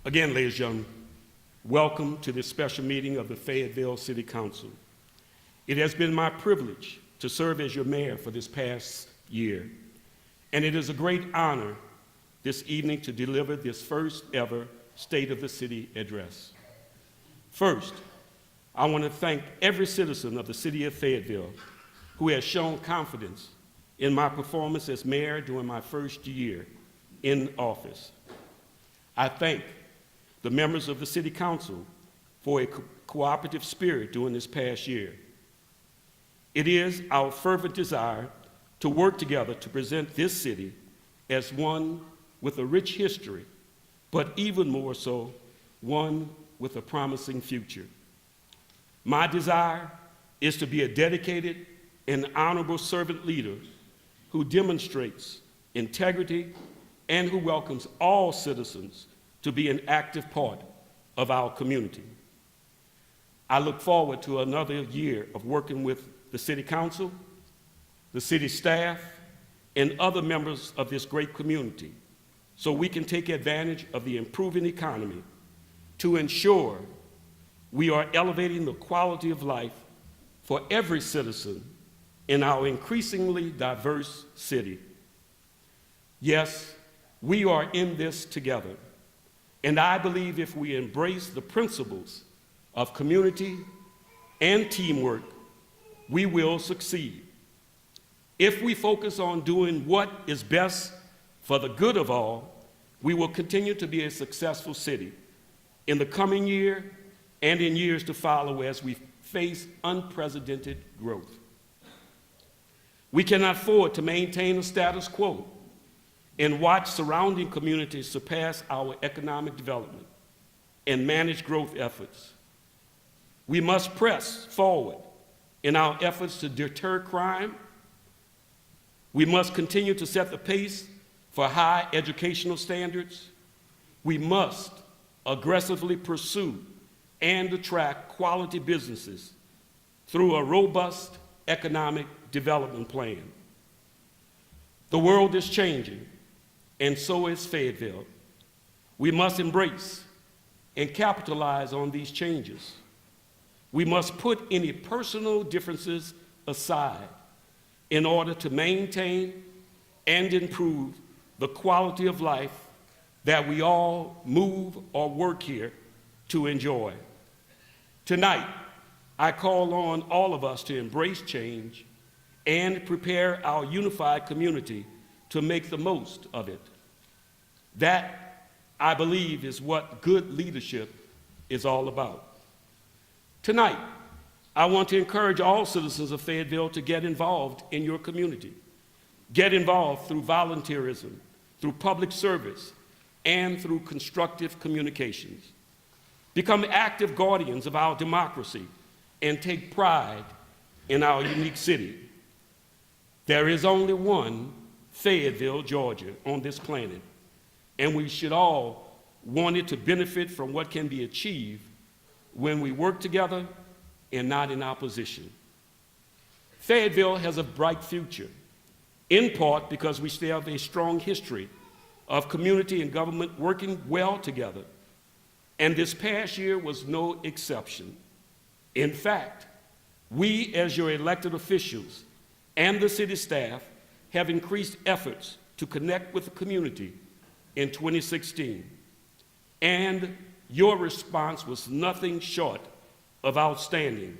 Again, ladies and gentlemen, welcome to this special meeting of the Fayetteville City Council. It has been my privilege to serve as your mayor for this past year, and it is a great honor this evening to deliver this first ever State of the City address. First, I want to thank every citizen of the city of Fayetteville who has shown confidence in my performance as mayor during my first year in office. I thank the members of the City Council for a cooperative spirit during this past year. It is our fervent desire to work together to present this city as one with a rich history, but even more so, one with a promising future. My desire is to be a dedicated and honorable servant leader who demonstrates integrity and who welcomes all citizens to be an active part of our community. I look forward to another year of working with the City Council, the city staff, and other members of this great community so we can take advantage of the improving economy to ensure we are elevating the quality of life for every citizen in our increasingly diverse city. Yes, we are in this together, and I believe if we embrace the principles of community and teamwork, we will succeed. If we focus on doing what is best for the good of all, we will continue to be a successful city in the coming year and in years to follow as we face unprecedented growth. We cannot afford to maintain a status quo and watch surrounding communities surpass our economic development and manage growth efforts. We must press forward in our efforts to deter crime. We must continue to set the pace for high educational standards. We must aggressively pursue and attract quality businesses through a robust economic development plan. The world is changing, and so is Fayetteville. We must embrace and capitalize on these changes. We must put any personal differences aside in order to maintain and improve the quality of life that we all move or work here to enjoy. Tonight, I call on all of us to embrace change and prepare our unified community to make the most of it. That, I believe, is what good leadership is all about. Tonight, I want to encourage all citizens of Fayetteville to get involved in your community. Get involved through volunteerism, through public service, and through constructive communications. Become active guardians of our democracy and take pride in our unique city. There is only one Fayetteville, Georgia, on this planet, and we should all want it to benefit from what can be achieved when we work together and not in opposition. Fayetteville has a bright future, in part because we still have a strong history of community and government working well together, and this past year was no exception. In fact, we as your elected officials and the city staff have increased efforts to connect with the community in 2016, and your response was nothing short of outstanding.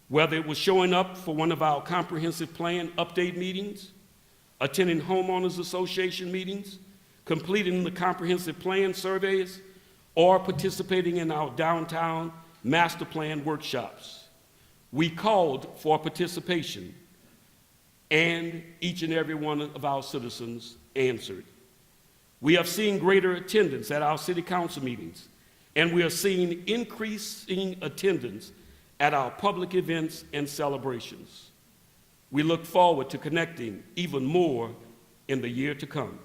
Whether it was showing up for one of our comprehensive plan update meetings, attending homeowners association meetings, completing the comprehensive plan surveys, or participating in our downtown master plan workshops. We called for participation, and each and every one of our citizens answered. We have seen greater attendance at our city council meetings, and we are seeing increasing attendance at our public events and celebrations. We look forward to connecting even more in the year to come.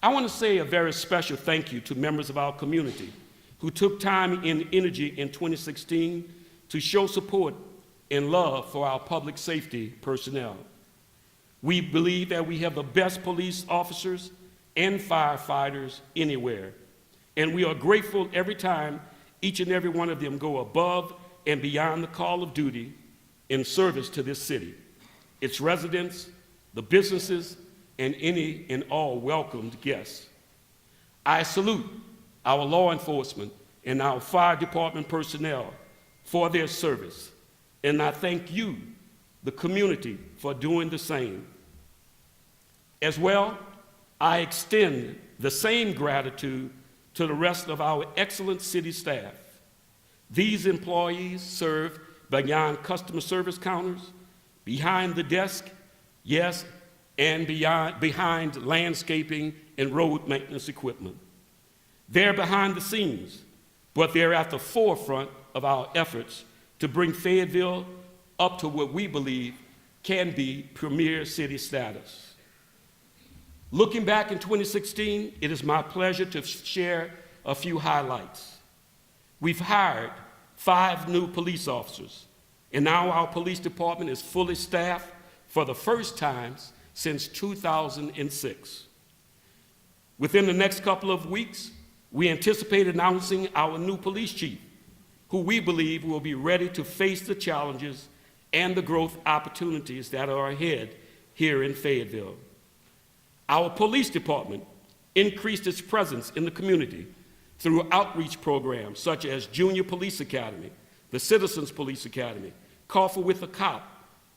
I want to say a very special thank you to members of our community who took time and energy in 2016 to show support and love for our public safety personnel. We believe that we have the best police officers and firefighters anywhere, and we are grateful every time each and every one of them go above and beyond the call of duty in service to this city, its residents, the businesses, and any and all welcomed guests. I salute our law enforcement and our fire department personnel for their service, and I thank you, the community, for doing the same. As well, I extend the same gratitude to the rest of our excellent city staff. These employees serve beyond customer service counters, behind the desk, yes, and behind landscaping and road maintenance equipment. They're behind the scenes, but they're at the forefront of our efforts to bring Fayetteville up to what we believe can be premier city status. Looking back in 2016, it is my pleasure to share a few highlights. We've hired 5 new police officers, and now our police department is fully staffed for the first time since 2006. Within the next couple of weeks, we anticipate announcing our new police chief, who we believe will be ready to face the challenges and the growth opportunities that are ahead here in Fayetteville. Our police department increased its presence in the community through outreach programs such as Junior Police Academy, the Citizens Police Academy, Coffee with a Cop,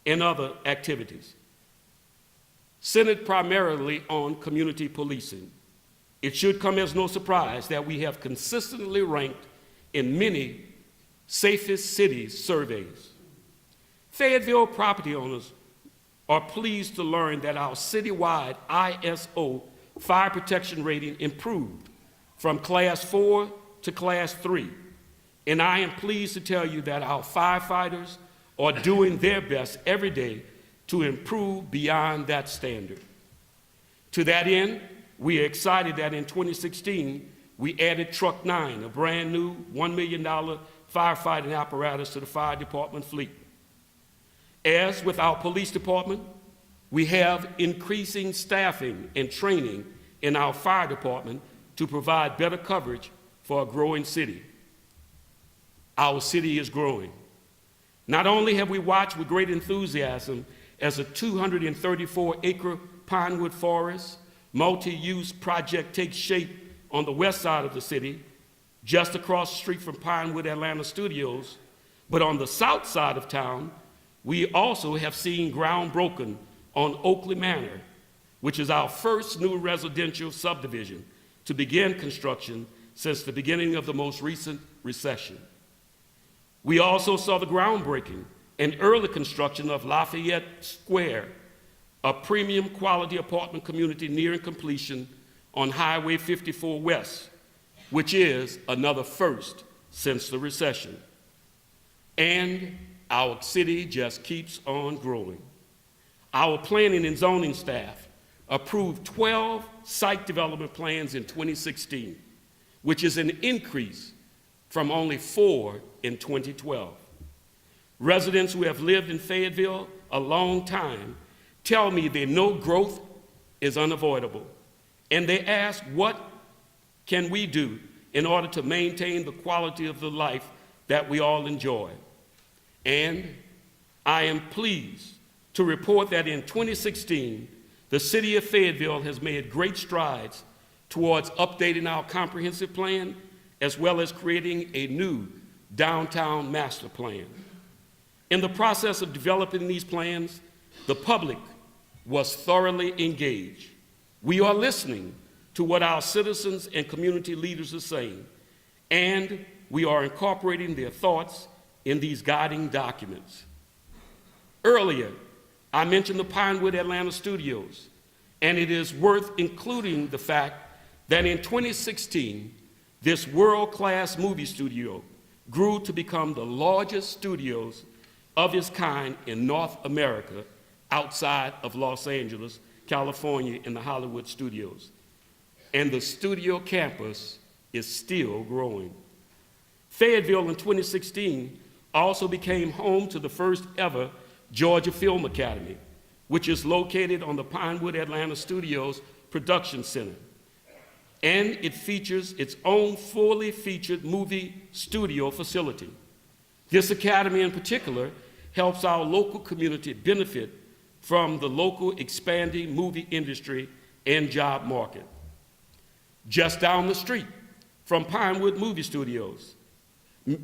and other activities. Centered primarily on community policing, it should come as no surprise that we have consistently ranked in many safest cities surveys. Fayetteville property owners are pleased to learn that our citywide ISO fire protection rating improved from Class 4 to Class 3. And I am pleased to tell you that our firefighters are doing their best every day to improve beyond that standard. To that end, we are excited that in 2016, we added Truck 9, a brand new $1 million firefighting apparatus to the fire department fleet. As with our police department, we have increasing staffing and training in our fire department to provide better coverage for a growing city. Our city is growing. Not only have we watched with great enthusiasm as a 234-acre pinewood forest multi-use project takes shape on the west side of the city, just across the street from Pinewood Atlanta Studios, but on the south side of town, we also have seen ground broken on Oakley Manor, which is our first new residential subdivision to begin construction since the beginning of the most recent recession. We also saw the groundbreaking and early construction of Lafayette Square, a premium quality apartment community nearing completion on Highway 54 West, which is another first since the recession. And our city just keeps on growing. Our planning and zoning staff approved 12 site development plans in 2016, which is an increase from only 4 in 2012. Residents who have lived in Fayetteville a long time tell me they know growth is unavoidable, and they ask, what can we do in order to maintain the quality of the life that we all enjoy? And I am pleased to report that in 2016, the city of Fayetteville has made great strides towards updating our comprehensive plan, as well as creating a new downtown master plan. In the process of developing these plans, the public was thoroughly engaged. We are listening to what our citizens and community leaders are saying, and we are incorporating their thoughts in these guiding documents. Earlier, I mentioned the Pinewood Atlanta Studios, and it is worth including the fact that in 2016, this world-class movie studio grew to become the largest studios of its kind in North America outside of Los Angeles, California, in the Hollywood studios. And the studio campus is still growing. Fayetteville in 2016 also became home to the first ever Georgia Film Academy, which is located on the Pinewood Atlanta Studios Production Center. and it features its own fully featured movie studio facility. This academy in particular helps our local community benefit from the local expanding movie industry and job market. Just down the street from Pinewood Movie Studios,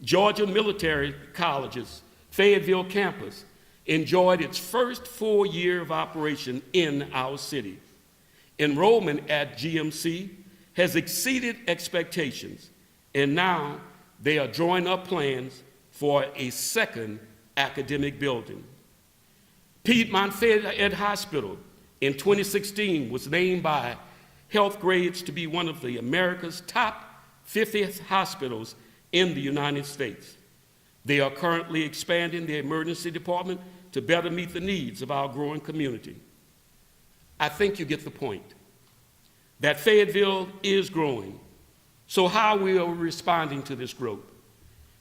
Georgia Military College's Fayetteville campus enjoyed its first full year of operation in our city. Enrollment at GMC has exceeded expectations, and now they are drawing up plans for a second academic building. Piedmont Fayette Hospital in 2016 was named by Health Grades to be one of the America's top 50th hospitals in the United States. They are currently expanding their emergency department to better meet the needs of our growing community. I think you get the point, that Fayetteville is growing. So how are we responding to this growth?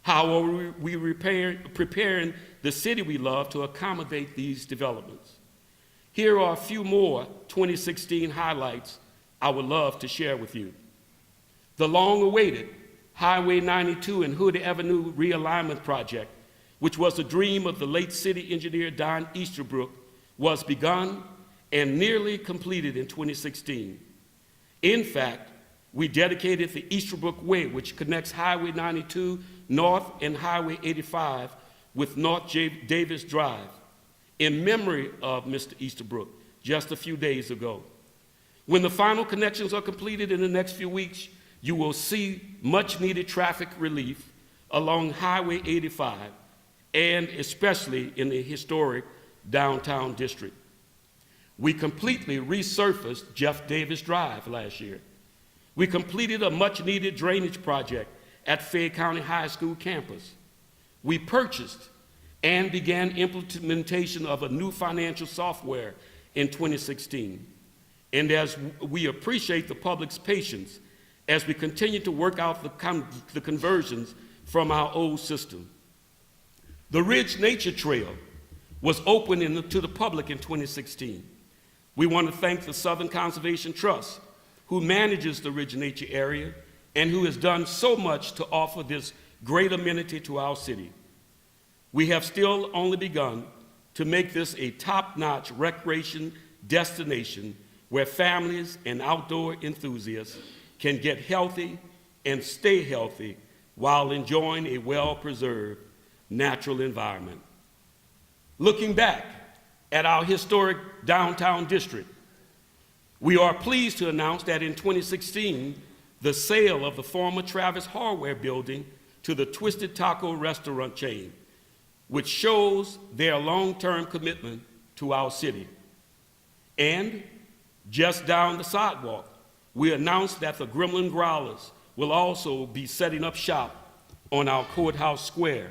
How are we preparing the city we love to accommodate these developments? Here are a few more 2016 highlights I would love to share with you. The long-awaited Highway 92 and Hood Avenue realignment project, which was the dream of the late city engineer Don Easterbrook, was begun and nearly completed in 2016. In fact, we dedicated the Easterbrook Way, which connects Highway 92 North and Highway 85 with North Davis Drive, in memory of Mr. Easterbrook just a few days ago. When the final connections are completed in the next few weeks, you will see much needed traffic relief along Highway 85, and especially in the historic downtown district. We completely resurfaced Jeff Davis Drive last year. We completed a much needed drainage project at Fayette County High School campus. We purchased and began implementation of a new financial software in 2016. And as we appreciate the public's patience as we continue to work out the conversions from our old system. The Ridge Nature Trail was opened to the public in 2016. We want to thank the Southern Conservation Trust, who manages the Ridge Nature area and who has done so much to offer this great amenity to our city. We have still only begun to make this a top-notch recreation destination where families and outdoor enthusiasts can get healthy and stay healthy while enjoying a well-preserved natural environment. Looking back at our historic downtown district, we are pleased to announce that in 2016, the sale of the former Travis Hardware building to the Twisted Taco restaurant chain, which shows their long-term commitment to our city. And just down the sidewalk, we announced that the Gremlin Growlers will also be setting up shop on our courthouse square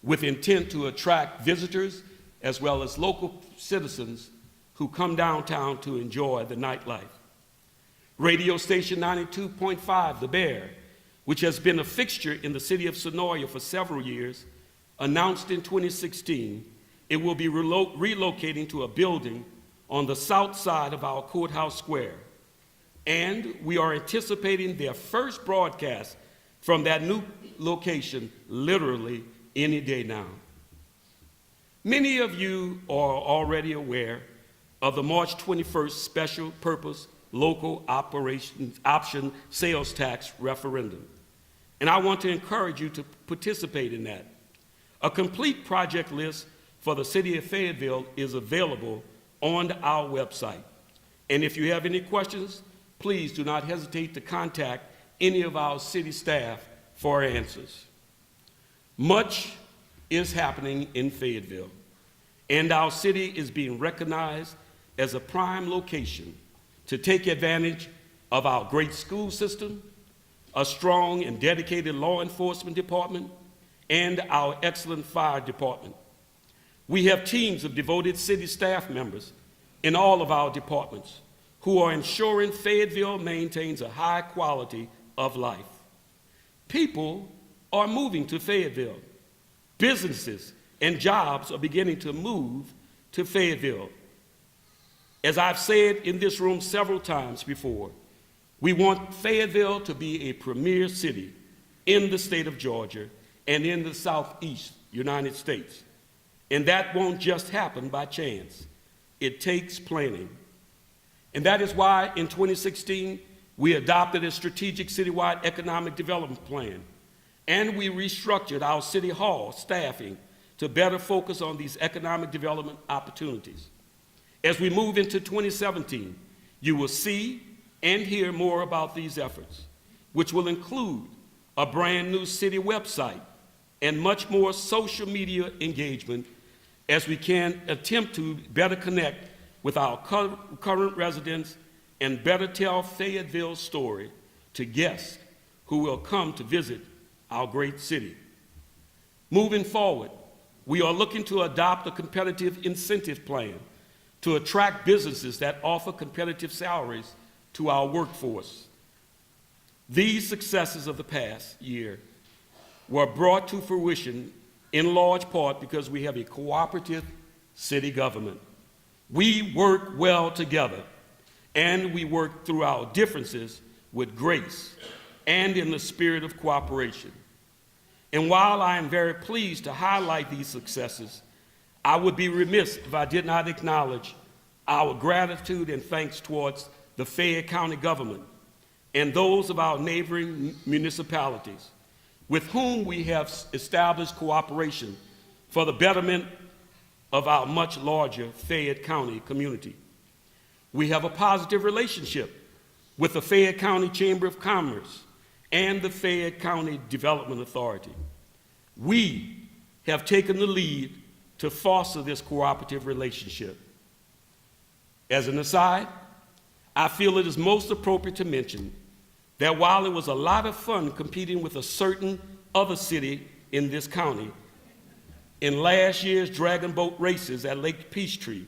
with intent to attract visitors as well as local citizens who come downtown to enjoy the nightlife. Radio station 92.5, The Bear, which has been a fixture in the city of Sonoria for several years, announced in 2016 it will be relocating to a building on the south side of our courthouse square. And we are anticipating their first broadcast from that new location literally any day now. Many of you are already aware of the March 21st Special Purpose Local Option Sales Tax Referendum, and I want to encourage you to participate in that. A complete project list for the city of Fayetteville is available on our website, and if you have any questions, please do not hesitate to contact any of our city staff for answers. Much is happening in Fayetteville, and our city is being recognized as a prime location to take advantage of our great school system, a strong and dedicated law enforcement department, and our excellent fire department. We have teams of devoted city staff members in all of our departments who are ensuring Fayetteville maintains a high quality of life. People are moving to Fayetteville. Businesses and jobs are beginning to move to Fayetteville. As I've said in this room several times before, We want Fayetteville to be a premier city in the state of Georgia and in the Southeast United States. And that won't just happen by chance. It takes planning. And that is why in 2016, we adopted a strategic citywide economic development plan, and we restructured our city hall staffing to better focus on these economic development opportunities. As we move into 2017, you will see and hear more about these efforts, which will include a brand new city website and much more social media engagement as we can attempt to better connect with our current residents and better tell Fayetteville's story to guests who will come to visit our great city. Moving forward, we are looking to adopt a competitive incentive plan to attract businesses that offer competitive salaries to our workforce. These successes of the past year were brought to fruition in large part because we have a cooperative city government. We work well together, and we work through our differences with grace and in the spirit of cooperation. And while I am very pleased to highlight these successes, I would be remiss if I did not acknowledge our gratitude and thanks towards the Fayette County government and those of our neighboring municipalities with whom we have established cooperation for the betterment of our much larger Fayette County community. We have a positive relationship with the Fayette County Chamber of Commerce and the Fayette County Development Authority. We have taken the lead to foster this cooperative relationship. As an aside, I feel it is most appropriate to mention that while it was a lot of fun competing with a certain other city in this county in last year's Dragon Boat races at Lake Peachtree,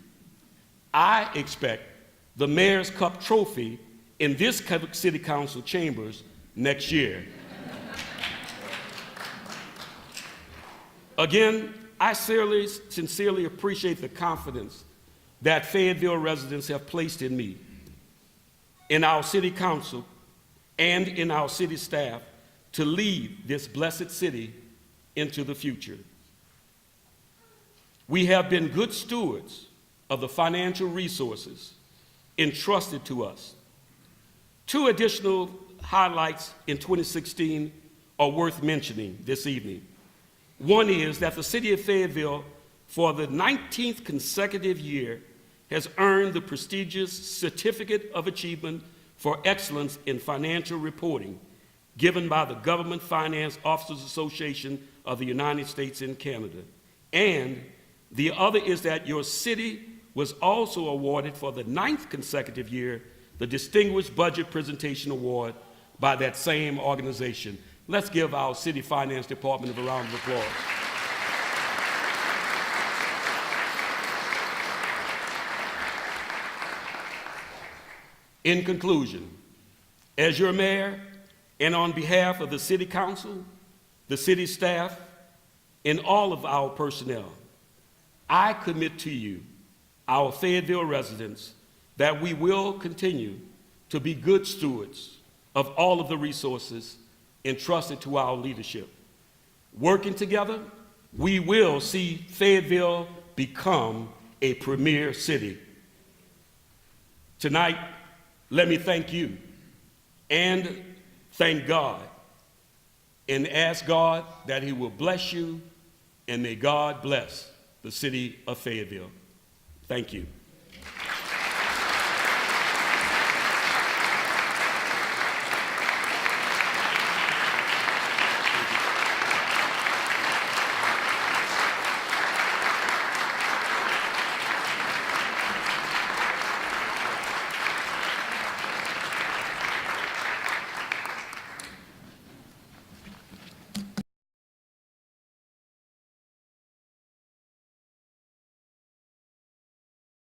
I expect the Mayor's Cup trophy in this City Council chambers next year. Again, I sincerely appreciate the confidence that Fayetteville residents have placed in me, in our City Council, and in our city staff to lead this blessed city into the future. We have been good stewards of the financial resources entrusted to us. Two additional highlights in 2016 are worth mentioning this evening. One is that the city of Fayetteville, for the 19th consecutive year, has earned the prestigious Certificate of Achievement for Excellence in Financial Reporting, given by the Government Finance Officers Association of the United States and Canada. And the other is that your city was also awarded for the 9th consecutive year the Distinguished Budget Presentation Award by that same organization. Let's give our City Finance Department a round of applause. In conclusion, as your mayor and on behalf of the City Council, the city staff, and all of our personnel, I commit to you, our Fayetteville residents, that we will continue to be good stewards of all of the resources entrusted to our leadership. Working together, we will see Fayetteville become a premier city. Tonight, let me thank you and thank God and ask God that He will bless you, and may God bless the city of Fayetteville. Thank you.